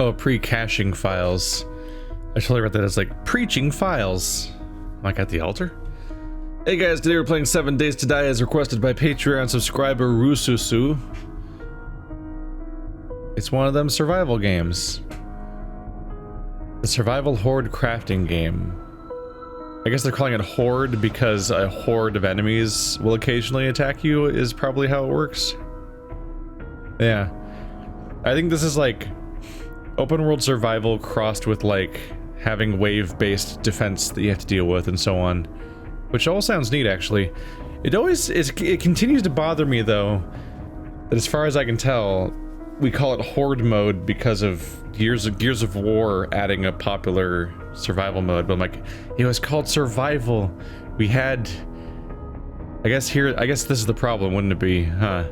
Oh, pre-caching files. I totally read that as like preaching files. Like at the altar? Hey guys, today we're playing 7 Days to Die as requested by Patreon subscriber Rususu. It's one of them survival games. The survival horde crafting game. I guess they're calling it horde because a horde of enemies will occasionally attack you is probably how it works. Yeah. I think this is like open world survival crossed with like having wave-based defense that you have to deal with and so on. Which all sounds neat actually. It continues to bother me though that as far as I can tell, we call it horde mode because of Gears of War adding a popular survival mode, but I'm like, it was called survival. We had, I guess this is the problem, wouldn't it be, huh?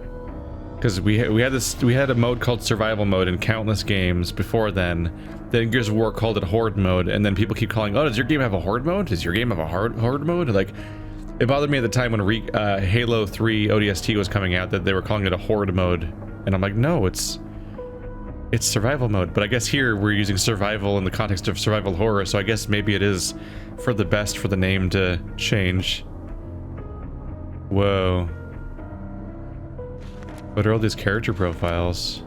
Because we had a mode called survival mode in countless games before then. Then Gears of War called it horde mode, and then people keep calling, oh, does your game have a horde mode? Does your game have a horde mode? Like, it bothered me at the time when Halo 3 ODST was coming out that they were calling it a horde mode, and I'm like, no, it's survival mode. But I guess here we're using survival in the context of survival horror, so I guess maybe it is for the best for the name to change. Whoa. What are all these character profiles?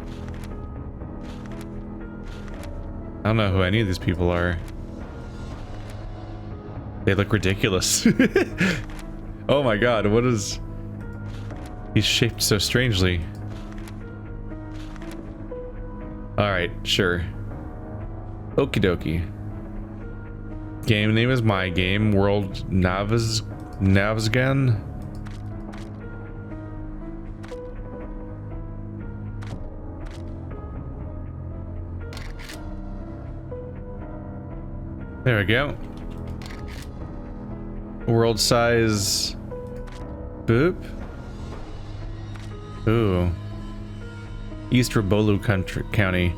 I don't know who any of these people are. They look ridiculous. Oh my god, what is... He's shaped so strangely. Alright, sure. Okie dokie. Game name is my game, World Navezgane. There we go. World size. Boop. Ooh. East Rabolu County.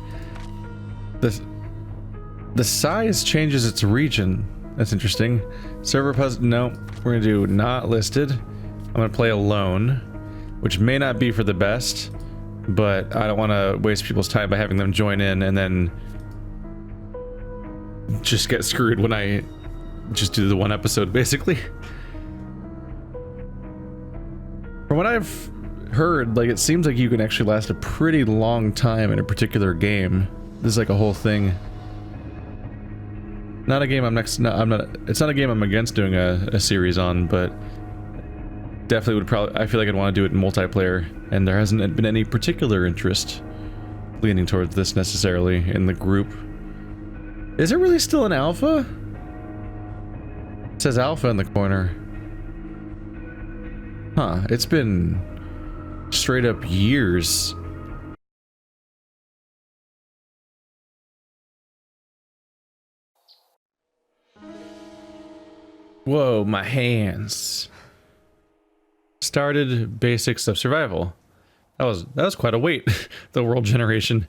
The size changes its region. That's interesting. Server puzzle. No, we're gonna do not listed. I'm gonna play alone, which may not be for the best, but I don't want to waste people's time by having them join in and then just get screwed when I just do the one episode, basically. From what I've heard, like, it seems like you can actually last a pretty long time in a particular game. This is like a whole thing. Not a game it's not a game I'm against doing a series on, but definitely would probably, I feel like I'd want to do it in multiplayer, and there hasn't been any particular interest leaning towards this necessarily in the group. Is it really still an alpha? It says alpha in the corner. Huh, it's been straight up years. Whoa, my hands. Started basics of survival. That was quite a wait. The world generation.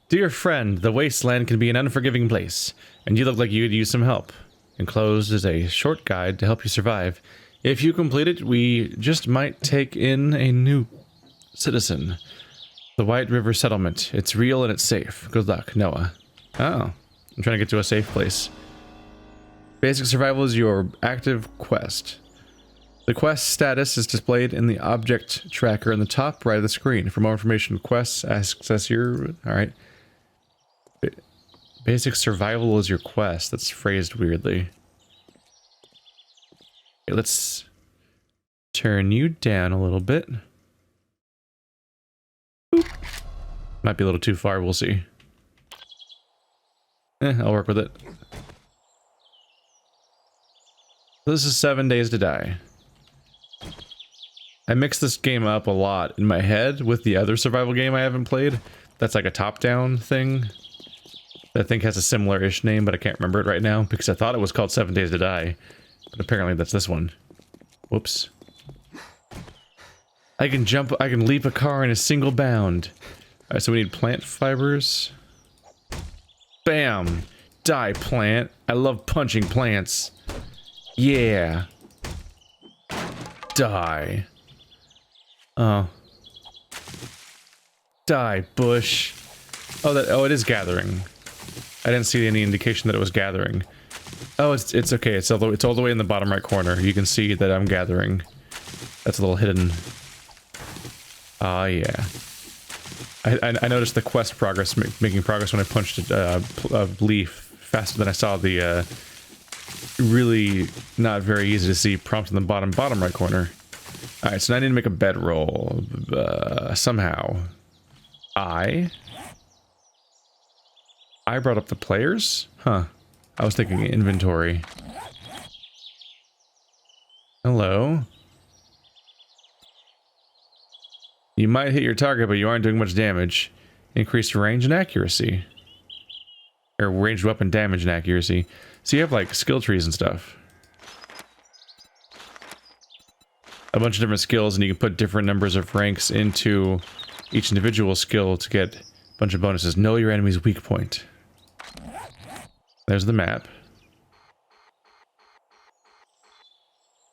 Dear friend, the wasteland can be an unforgiving place, and you look like you could use some help. Enclosed is a short guide to help you survive. If you complete it, we just might take in a new citizen. The White River Settlement. It's real and it's safe. Good luck, Noah. Oh, I'm trying to get to a safe place. Basic survival is your active quest. The quest status is displayed in the object tracker in the top right of the screen. For more information, quests, access your... Alright. Basic survival is your quest. That's phrased weirdly. Okay, let's turn you down a little bit. Boop. Might be a little too far, we'll see. I'll work with it. This is 7 Days to Die. I mix this game up a lot in my head with the other survival game I haven't played. That's like a top-down thing. That I think has a similar-ish name, but I can't remember it right now because I thought it was called 7 Days to Die. But apparently that's this one. Whoops. I can leap a car in a single bound. Alright, so we need plant fibers. Bam! Die, plant. I love punching plants. Yeah. Die. Oh. Die, bush. Oh, it is gathering. I didn't see any indication that it was gathering. Oh, it's okay. It's all the way in the bottom right corner. You can see that I'm gathering. That's a little hidden. Ah, yeah. I noticed the quest progress, making progress when I punched a leaf faster than I saw the really not very easy to see prompt in the bottom right corner. All right, so now I need to make a bedroll somehow. I brought up the players? Huh. I was thinking inventory. Hello. You might hit your target, but you aren't doing much damage. Increased range and accuracy. Or ranged weapon damage and accuracy. So you have like skill trees and stuff. A bunch of different skills, and you can put different numbers of ranks into each individual skill to get a bunch of bonuses. Know your enemy's weak point. There's the map.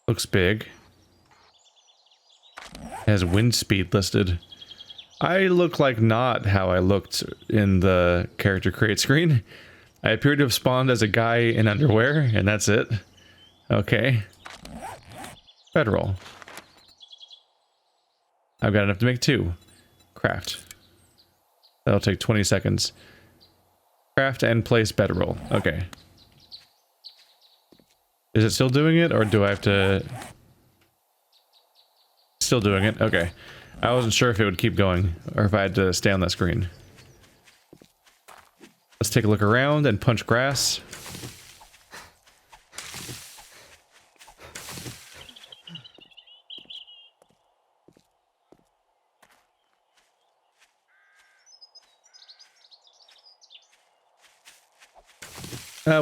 Looks big. Has wind speed listed. I look like not how I looked in the character create screen. I appear to have spawned as a guy in underwear, and that's it. Okay. Bedroll. I've got enough to make 2. Craft. That'll take 20 seconds. Craft and place bedroll. Okay. Is it still doing it, or do I have to... Still doing it? Okay. I wasn't sure if it would keep going, or if I had to stay on that screen. Let's take a look around and punch grass.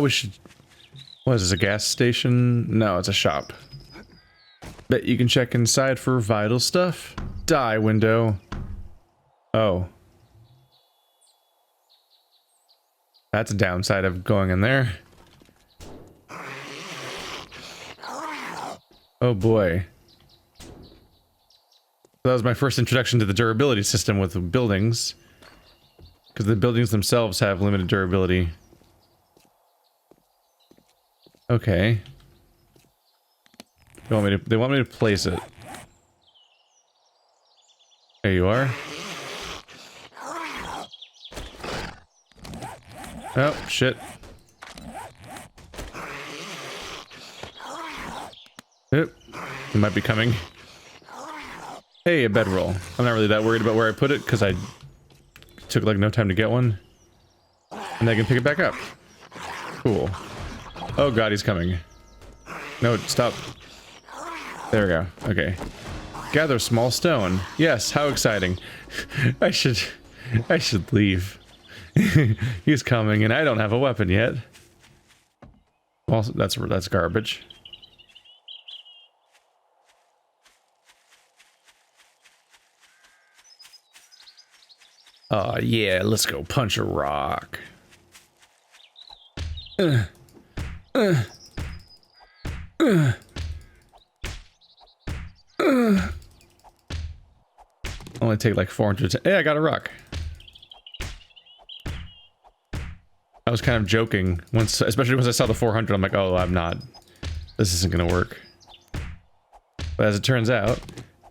We should... What is this, a gas station? No, it's a shop. Bet you can check inside for vital stuff. Die, window. Oh. That's a downside of going in there. Oh boy. That was my first introduction to the durability system with buildings. Because the buildings themselves have limited durability. Okay. They want me to place it. There you are. Oh, shit. Oop. It might be coming. Hey, a bedroll. I'm not really that worried about where I put it, because I took like no time to get one. And I can pick it back up. Cool. Oh god, he's coming. No, stop. There we go. Okay. Gather small stone. Yes, how exciting. I should leave. He's coming and I don't have a weapon yet. Also, that's garbage. Oh yeah, let's go punch a rock. Only take like 400. Hey, I got a rock. I was kind of joking once, especially once I saw the 400. I'm like, oh, I'm not. This isn't gonna work. But as it turns out,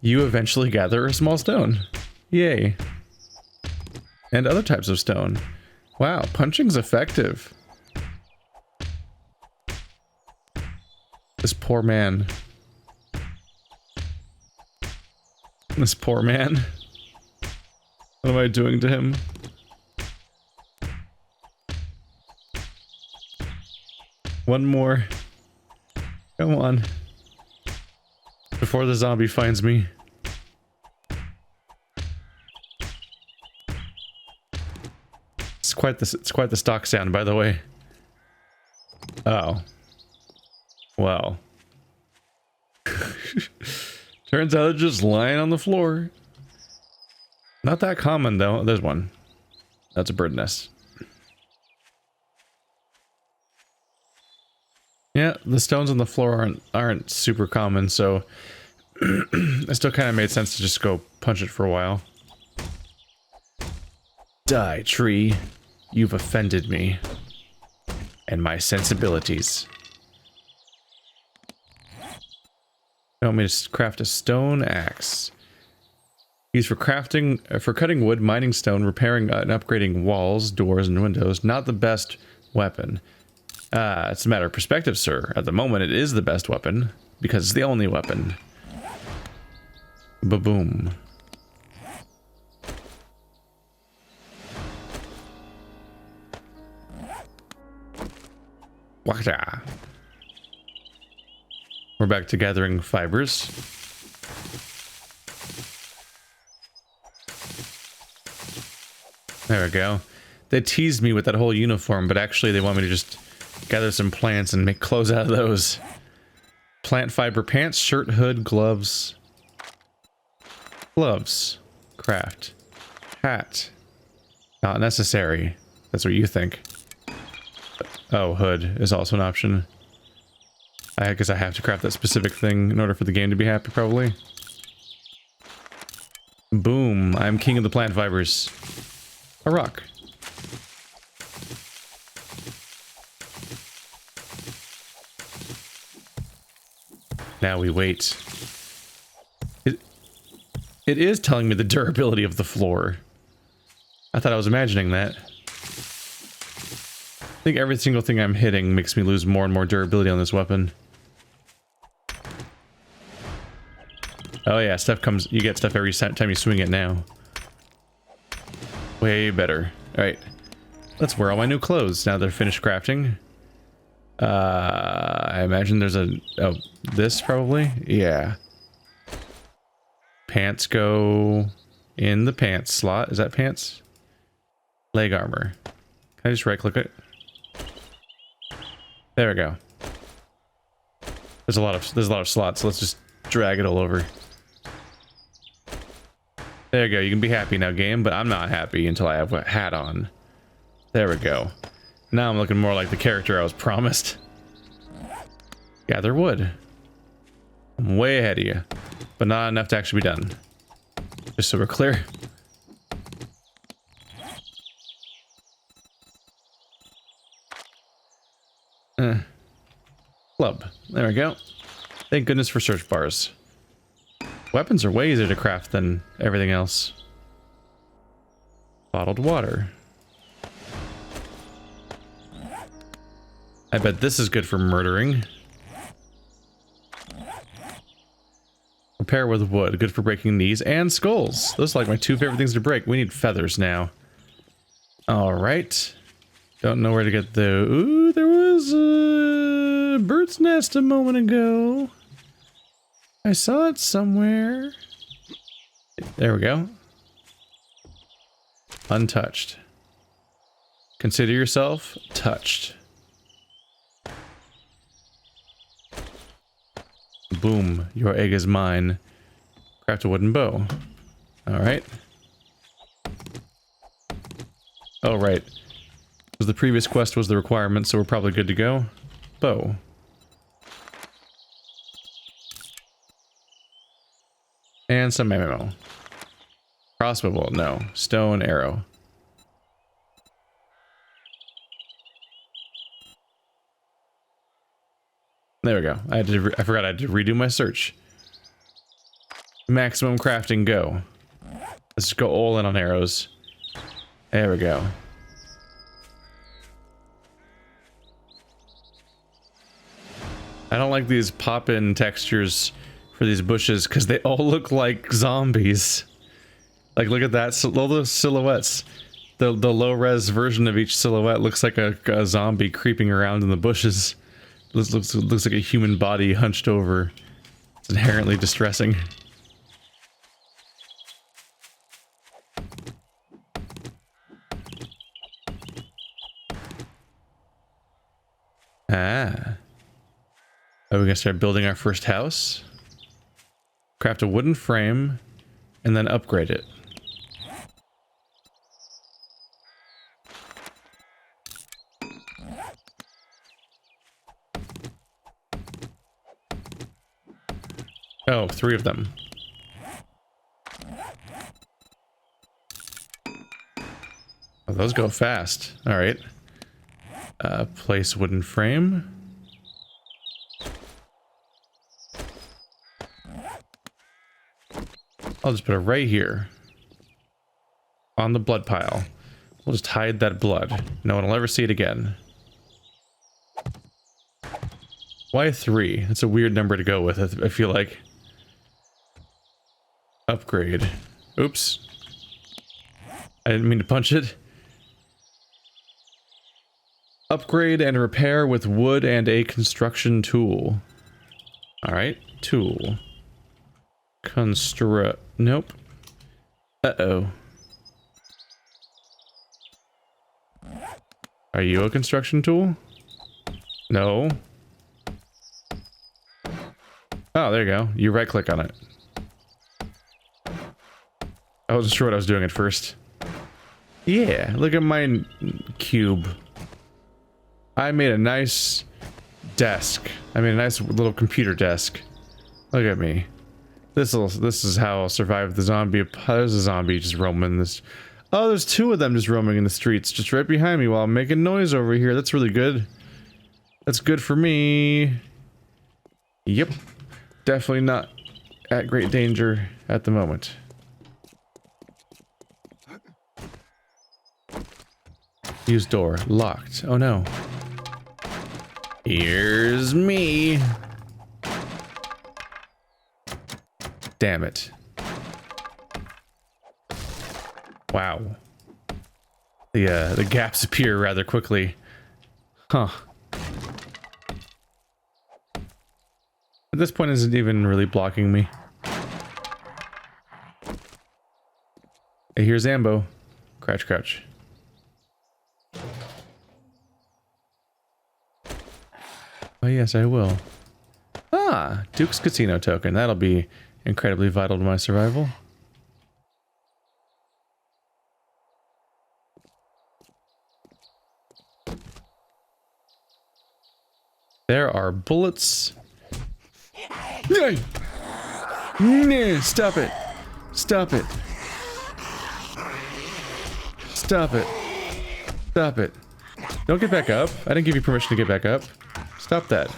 you eventually gather a small stone. Yay. And other types of stone. Wow, punching's effective. This poor man. This poor man. What am I doing to him? One more. Come on. Before the zombie finds me. It's quite the stock sound, by the way. Oh. Well. Turns out it's just lying on the floor. Not that common though. There's one. That's a bird nest. Yeah, the stones on the floor aren't super common, so it still kind of made sense to just go punch it for a while. Die, tree. You've offended me. and my sensibilities. You want me to craft a stone axe? Used for crafting, for cutting wood, mining stone, repairing and upgrading walls, doors, and windows. Not the best weapon. It's a matter of perspective, sir. At the moment, it is the best weapon because it's the only weapon. Ba-boom. Waka. We're back to gathering fibers. There we go. They teased me with that whole uniform, but actually they want me to just gather some plants and make clothes out of those. Plant fiber pants, shirt, hood, gloves. Gloves. Craft. Hat. Not necessary. That's what you think. Oh, hood is also an option. I guess I have to craft that specific thing in order for the game to be happy, probably. Boom. I'm king of the plant fibers. A rock. Now we wait. It is telling me the durability of the floor. I thought I was imagining that. I think every single thing I'm hitting makes me lose more and more durability on this weapon. Oh yeah, stuff comes, you get stuff every time you swing it now. Way better. Alright. Let's wear all my new clothes now they're finished crafting. I imagine there's a... oh, this probably? Yeah. Pants go in the pants slot. Is that pants? Leg armor. Can I just right click it? There we go. There's a lot of slots, so let's just drag it all over. There you go, you can be happy now, game, but I'm not happy until I have a hat on. There we go. Now I'm looking more like the character I was promised. Gather wood. I'm way ahead of you, but not enough to actually be done. Just so we're clear. Club. There we go. Thank goodness for search bars. Weapons are way easier to craft than everything else. Bottled water. I bet this is good for murdering. Repair with wood. Good for breaking knees and skulls. Those are like my two favorite things to break. We need feathers now. Alright. Don't know where to get the... ooh, there was a bird's nest a moment ago. I saw it somewhere. There we go. Untouched. Consider yourself touched. Boom. Your egg is mine. Craft a wooden bow. Alright. Oh, right. Because the previous quest was the requirement, so we're probably good to go. Bow. And some ammo. Crossbow bolt, no. Stone arrow. There we go. I forgot I had to redo my search. Maximum crafting, go. Let's just go all in on arrows. There we go. I don't like these pop-in textures for these bushes because they all look like zombies. Like, look at that, all those silhouettes. The low-res version of each silhouette looks like a zombie creeping around in the bushes. Looks like a human body hunched over. It's inherently distressing. Ah. Are we gonna start building our first house? Craft a wooden frame and then upgrade it. Oh, 3 of them. Oh, those go fast. All right. Place wooden frame. I'll just put it right here. On the blood pile. We'll just hide that blood. No one will ever see it again. Why 3? That's a weird number to go with, I feel like. Upgrade. Oops. I didn't mean to punch it. Upgrade and repair with wood and a construction tool. Alright, tool. Nope. Uh-oh. Are you a construction tool? No. Oh, there you go. You right click on it. I wasn't sure what I was doing at first. Yeah, look at my cube. I made a nice desk. I made a nice little computer desk. Look at me. This is how I'll survive the zombie. There's a zombie just roaming this. Oh, there's 2 of them just roaming in the streets, just right behind me while I'm making noise over here. That's really good. That's good for me. Yep. Definitely not at great danger at the moment. Use door. Locked. Oh no. Here's me. Damn it. Wow. The gaps appear rather quickly. Huh. At this point, isn't even really blocking me. Hey, here's Ambo. Crouch, crouch. Oh yes, I will. Ah, Duke's Casino token. That'll be incredibly vital to my survival. There are bullets. No! No! Stop it! Stop it! Stop it! Stop it! Don't get back up. I didn't give you permission to get back up. Stop that.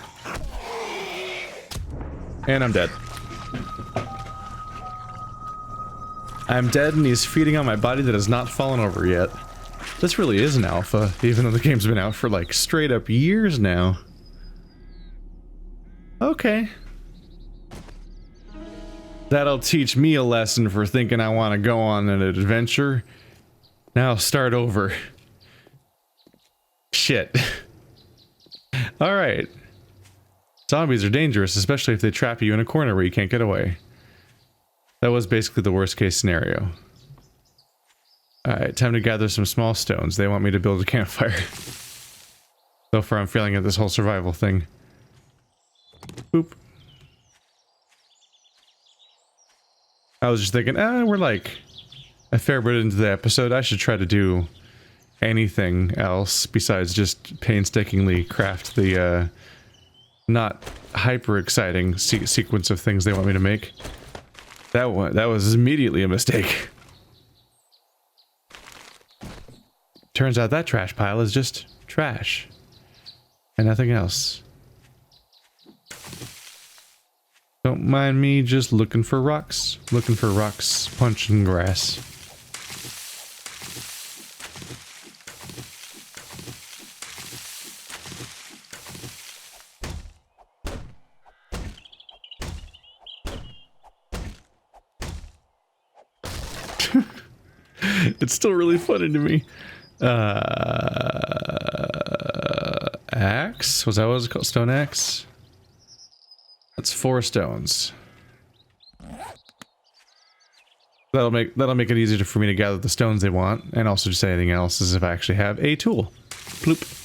And I'm dead. I'm dead and he's feeding on my body that has not fallen over yet. This really is an alpha, even though the game's been out for like straight up years now. Okay. That'll teach me a lesson for thinking I want to go on an adventure. Now I'll start over. Shit. Alright. Zombies are dangerous, especially if they trap you in a corner where you can't get away. That was basically the worst case scenario. Alright, time to gather some small stones. They want me to build a campfire. So far I'm failing at this whole survival thing. Boop. I was just thinking, we're like a fair bit into the episode. I should try to do anything else besides just painstakingly craft the not hyper exciting sequence of things they want me to make. That was immediately a mistake. Turns out that trash pile is just trash and nothing else. Don't mind me just looking for rocks, punching grass. It's still really funny to me. Axe? Was that what it was called? Stone axe? That's 4 stones. That'll make it easier for me to gather the stones they want, and also just anything else as if I actually have a tool. Bloop.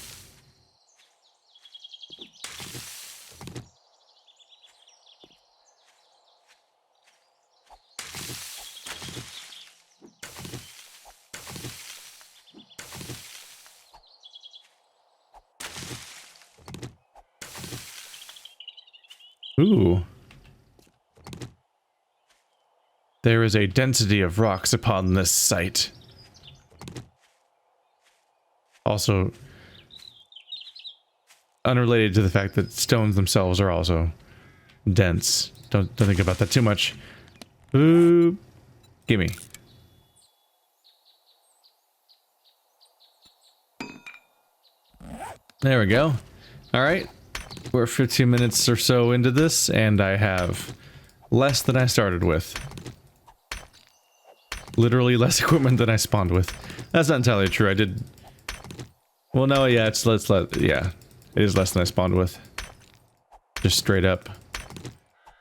Ooh. There is a density of rocks upon this site. Also, unrelated to the fact that stones themselves are also dense. Don't think about that too much. Ooh, gimme. There we go. All right, we're 15 minutes or so into this, and I have less than I started with. Literally less equipment than I spawned with. That's not entirely true. I did. Well, no, yeah, yeah, it is less than I spawned with. Just straight up.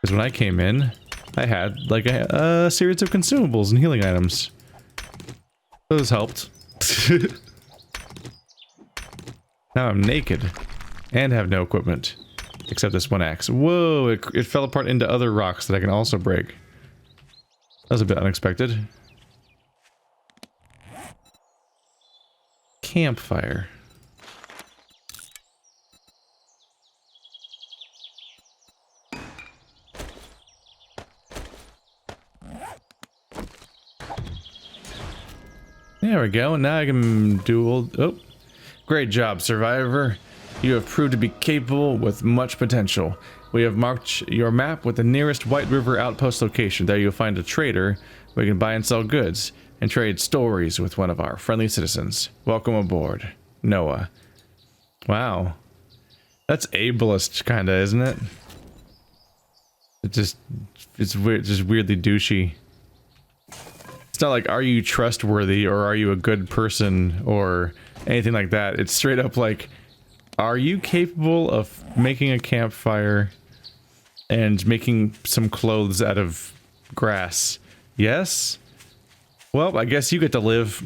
Because when I came in, I had like a series of consumables and healing items. Those helped. Now I'm naked and have no equipment except this one axe. Whoa, it fell apart into other rocks that I can also break. That was a bit unexpected. Campfire. There we go. Now I can do oh. Great job, survivor. You have proved to be capable with much potential. We have marked your map with the nearest White River outpost location. There you'll find a trader where you can buy and sell goods and trade stories with one of our friendly citizens. Welcome aboard, Noah. Wow. That's ableist kinda, isn't it? It's weird, just weirdly douchey. It's not like, are you trustworthy or are you a good person or anything like that. It's straight up like, are you capable of making a campfire and making some clothes out of grass? Yes? Well, I guess you get to live.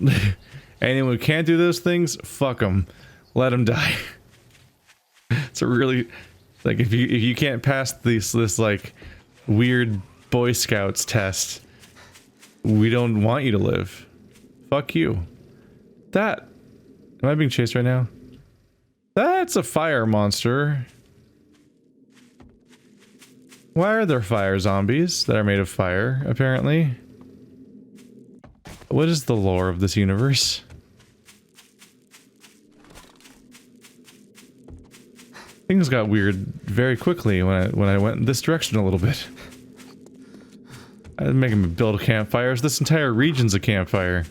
Anyone who can't do those things, fuck them. Let them die. It's a really, like, if you can't pass this like weird Boy Scouts test, we don't want you to live. Fuck you. That. Am I being chased right now? That's a fire monster. Why are there fire zombies that are made of fire, apparently? What is the lore of this universe? Things got weird very quickly when I went in this direction a little bit. I didn't make him build campfires. This entire region's a campfire.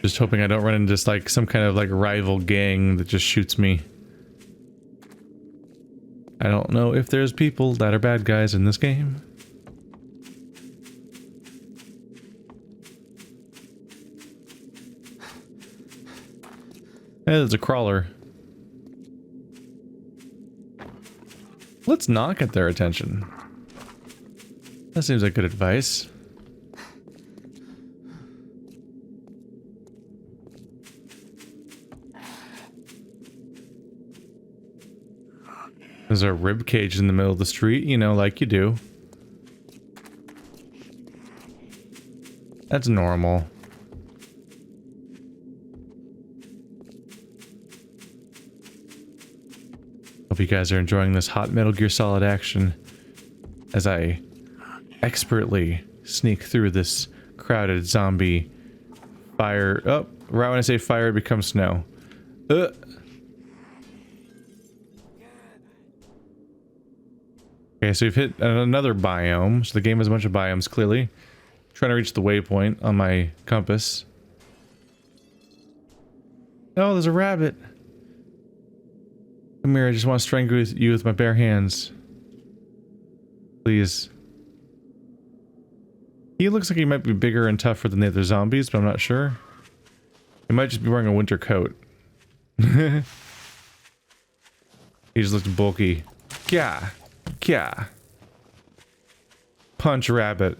Just hoping I don't run into just like some kind of like rival gang that just shoots me. I don't know if there's people that are bad guys in this game. Hey, there's a crawler. Let's not get their attention. That seems like good advice. There's a rib cage in the middle of the street, you know, like you do. That's normal. Hope you guys are enjoying this hot Metal Gear Solid action as I expertly sneak through this crowded zombie fire. Oh, right when I say fire, it becomes snow. Okay, so we've hit another biome. So the game has a bunch of biomes, clearly. Trying to reach the waypoint on my compass. Oh, there's a rabbit. Come here, I just want to strangle you with my bare hands. Please. He looks like he might be bigger and tougher than the other zombies, but I'm not sure. He might just be wearing a winter coat. He just looks bulky. Yeah. Yeah. Punch rabbit.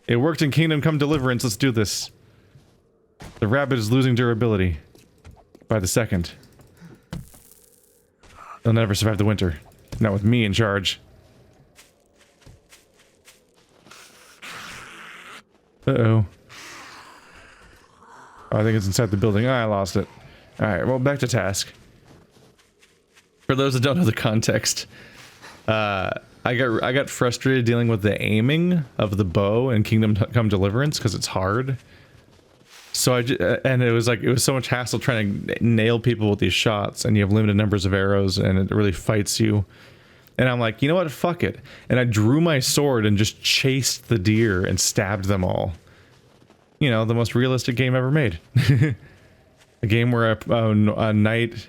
It worked in Kingdom Come Deliverance. Let's do this. The rabbit is losing durability by the second. They'll never survive the winter. Not with me in charge. Uh-oh. Oh, I think it's inside the building. Oh, I lost it. Alright, well, back to task. For those that don't know the context, I got frustrated dealing with the aiming of the bow in Kingdom Come Deliverance because it's hard. So and it was so much hassle trying to nail people with these shots, and you have limited numbers of arrows, and it really fights you. And I'm like, you know what? Fuck it. And I drew my sword and just chased the deer and stabbed them all. You know, the most realistic game ever made. A game where a knight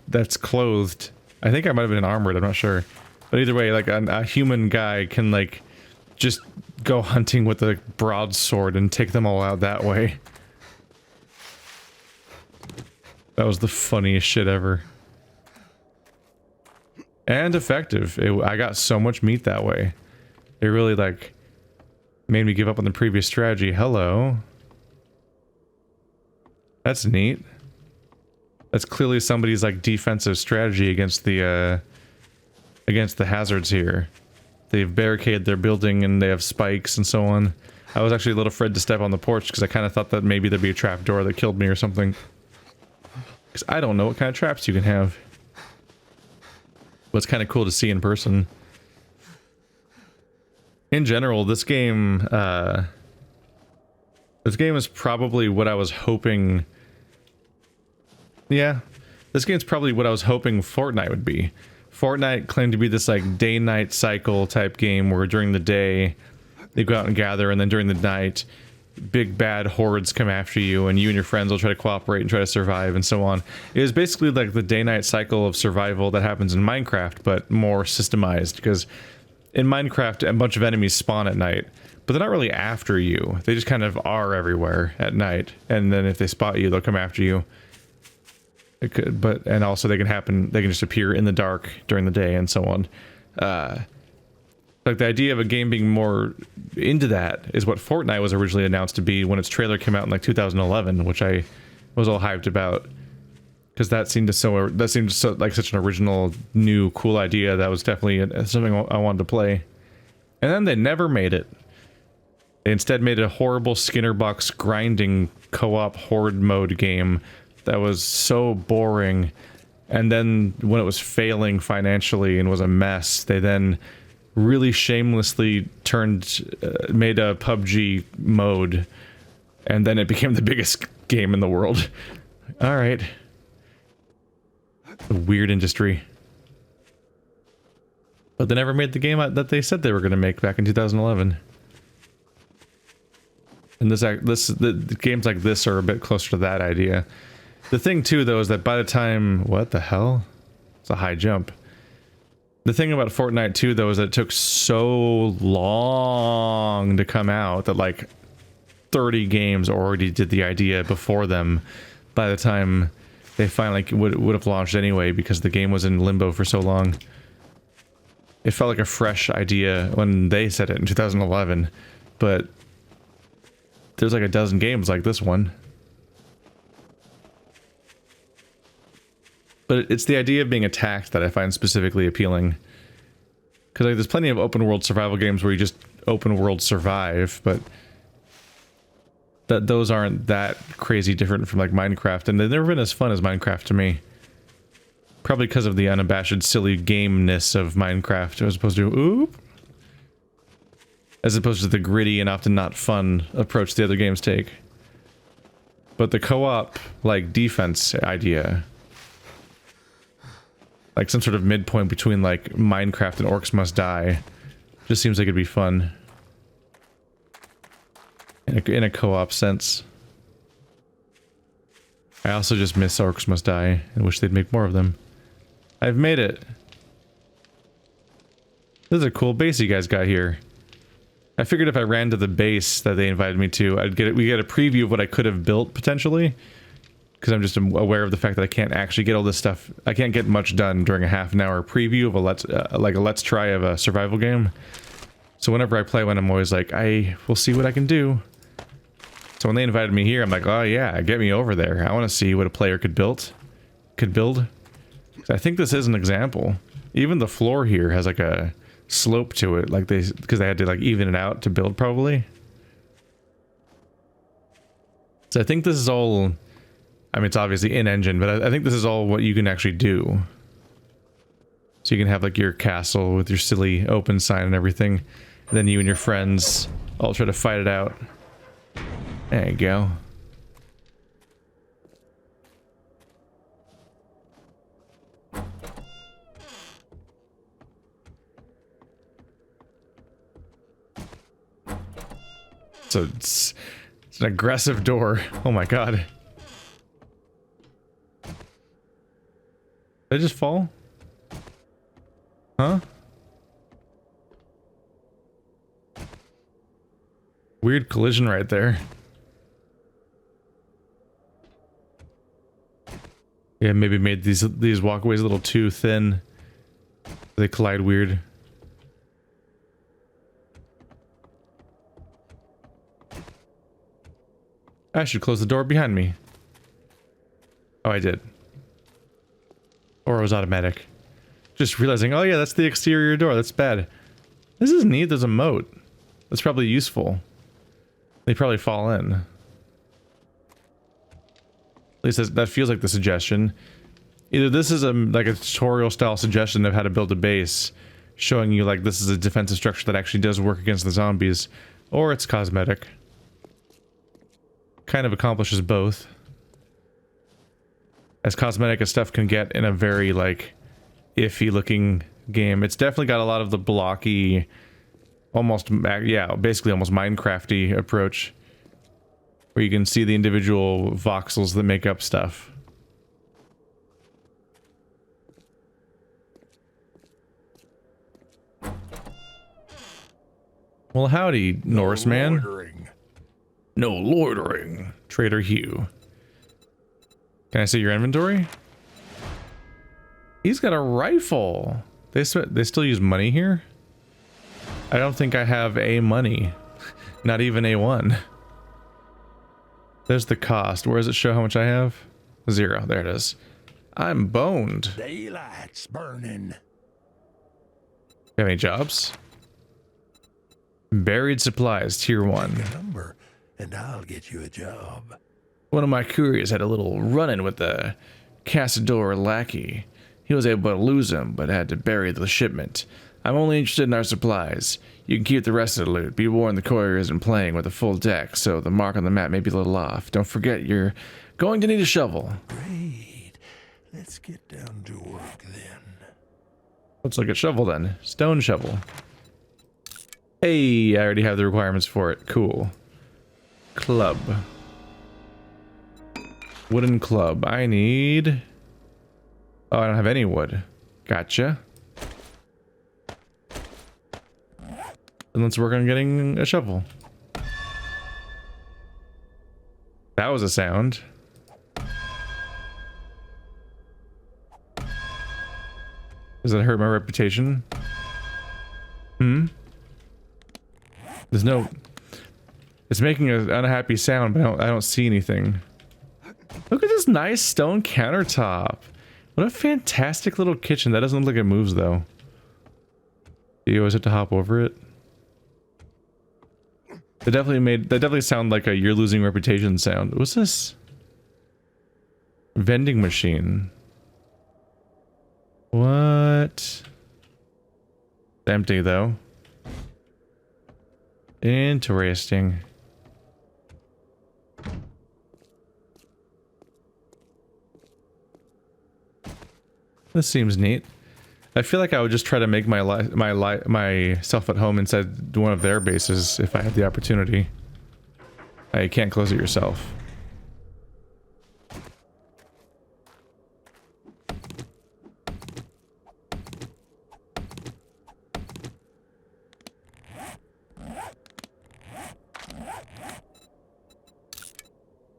that's clothed. I think I might have been armored. I'm not sure. But either way, like a human guy can like just go hunting with a broadsword and take them all out that way. That was the funniest shit ever. And effective. I got so much meat that way. It really like made me give up on the previous strategy. Hello. That's neat. That's clearly somebody's like defensive strategy against the hazards here. They've barricaded their building and they have spikes and so on. I was actually a little afraid to step on the porch because I kind of thought that maybe there'd be a trap door that killed me or something. Because I don't know what kind of traps you can have. But it's kind of cool to see in person. In general, this game is probably what I was hoping. Yeah, this game's probably what I was hoping Fortnite would be. Fortnite claimed to be this like day-night cycle type game where during the day they go out and gather, and then during the night big bad hordes come after you, and you and your friends will try to cooperate and try to survive and so on. It was basically like the day-night cycle of survival that happens in Minecraft, but more systemized, because in Minecraft a bunch of enemies spawn at night, but they're not really after you. They just kind of are everywhere at night, and then if they spot you, they'll come after you. It could, and also they can just appear in the dark during the day and so on. Like the idea of a game being more into that is what Fortnite was originally announced to be when its trailer came out in like 2011, which I was all hyped about, because that seemed so like such an original, new, cool idea. That was definitely something I wanted to play. And then they never made it. They instead made a horrible Skinner box grinding co-op horde mode game that was so boring. And then when it was failing financially and was a mess, they then really shamelessly made a PUBG mode, and then it became the biggest game in the world. All right. A weird industry. But they never made the game that they said they were going to make back in 2011. And the games like this are a bit closer to that idea. The thing too, though, is that by the time... What the hell? It's a high jump. The thing about Fortnite too, though, is that it took so long to come out that like 30 games already did the idea before them by the time they finally would have launched anyway, because the game was in limbo for so long. It felt like a fresh idea when they said it in 2011, but there's like a dozen games like this one. But it's the idea of being attacked that I find specifically appealing. Because like, there's plenty of open world survival games where you just open world survive, but those aren't that crazy different from like Minecraft, and they've never been as fun as Minecraft to me. Probably because of the unabashed silly gameness of Minecraft, as opposed to the gritty and often not fun approach the other games take. But the co-op like defense idea, like some sort of midpoint between like Minecraft and Orcs Must Die, just seems like it'd be fun in a co-op sense. I also just miss Orcs Must Die and wish they'd make more of them. I've made it. This is a cool base you guys got here. I figured if I ran to the base that they invited me to, we get a preview of what I could have built potentially. Because I'm just aware of the fact that I can't actually get all this stuff. I can't get much done during a half-an-hour preview of a let's try of a survival game. So whenever I play one, I'm always like, I will see what I can do. So when they invited me here, I'm like, oh yeah, get me over there. I want to see what a player could build. I think this is an example. Even the floor here has like a slope to it, like because they had to like even it out to build probably. So I think this is all. I mean, it's obviously in-engine, but I think this is all what you can actually do. So you can have like your castle with your silly open sign and everything. And then you and your friends all try to fight it out. There you go. So it's an aggressive door. Oh my god. Did I just fall? Huh? Weird collision right there. Yeah, maybe made these walkways a little too thin. They collide weird. I should close the door behind me. Oh, I did. Or it was automatic. Just realizing, oh yeah, that's the exterior door. That's bad. This is neat. There's a moat. That's probably useful. They probably fall in. At least that feels like the suggestion. Either this is like a tutorial style suggestion of how to build a base, showing you like this is a defensive structure that actually does work against the zombies, or it's cosmetic. Kind of accomplishes both. As cosmetic as stuff can get in a very like iffy looking game. It's definitely got a lot of the blocky, almost, yeah, basically almost Minecrafty approach, where you can see the individual voxels that make up stuff. Well, howdy, Norseman. No loitering, Trader Hugh. Can I see your inventory? He's got a rifle. They still use money here? I don't think I have a money. Not even A1. There's the cost. Where does it show how much I have? 0. There it is. I'm boned. Daylight's burning. You have any jobs? Buried supplies, tier 1. Number, and I'll get you a job. One of my couriers had a little run-in with the Castador lackey. He was able to lose him, but had to bury the shipment. I'm only interested in our supplies. You can keep the rest of the loot. Be warned the courier isn't playing with a full deck, so the mark on the map may be a little off. Don't forget you're going to need a shovel. Great. Let's get down to work then. Let's look at shovel then. Stone shovel. Hey, I already have the requirements for it. Cool. Club. Wooden club. I need... Oh, I don't have any wood. Gotcha. And let's work on getting a shovel. That was a sound. Does that hurt my reputation? Hmm? There's no... It's making an unhappy sound, but I don't see anything. Look at this nice stone countertop. What a fantastic little kitchen. That doesn't look like it moves, though. Do you always have to hop over it? That definitely sound like a you're losing reputation sound. What's this? Vending machine. What? It's empty, though. Interesting. This seems neat. I feel like I would just try to make myself at home inside one of their bases if I had the opportunity. You can't close it yourself.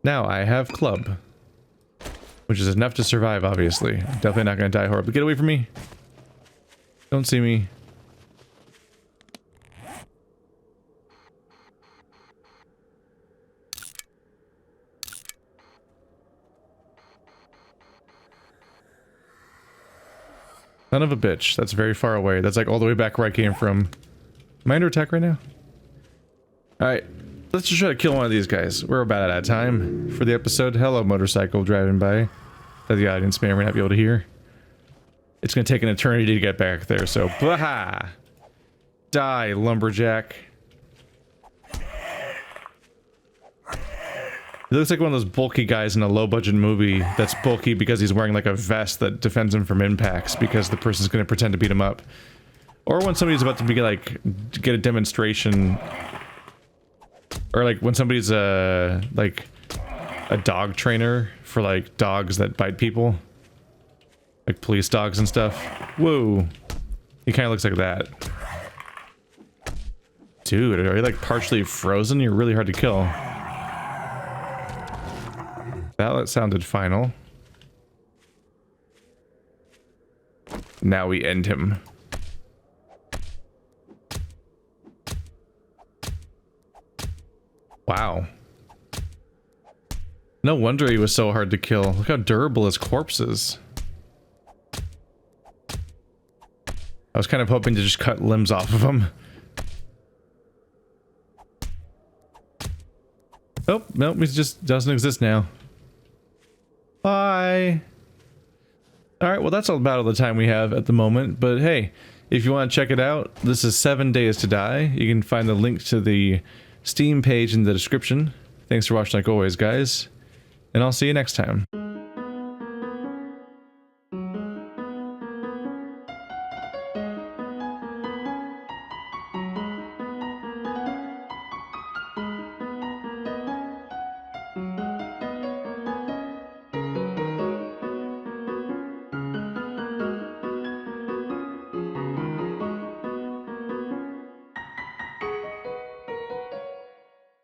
Now I have club. Which is enough to survive, obviously. Definitely not gonna die horribly. Get away from me! Don't see me. Son of a bitch. That's very far away. That's like all the way back where I came from. Am I under attack right now? Alright. Let's just try to kill one of these guys. We're about out of time for the episode. Hello, motorcycle driving by that the audience may or may not be able to hear. It's gonna take an eternity to get back there, so blah! Die, lumberjack. He looks like one of those bulky guys in a low-budget movie that's bulky because he's wearing like a vest that defends him from impacts because the person's gonna pretend to beat him up. Or when somebody's about to be like, get a demonstration. Or like when somebody's like a dog trainer for like dogs that bite people. Like police dogs and stuff. Whoa. He kind of looks like that. Dude, are you like partially frozen? You're really hard to kill. That sounded final. Now we end him. Wow. No wonder he was so hard to kill. Look how durable his corpse is. I was kind of hoping to just cut limbs off of him. Oh, no, he just doesn't exist now. Bye. Alright, well that's about all the time we have at the moment, but hey, if you want to check it out, this is 7 Days to Die. You can find the link to the Steam page in the description. Thanks for watching like always, guys, and I'll see you next time.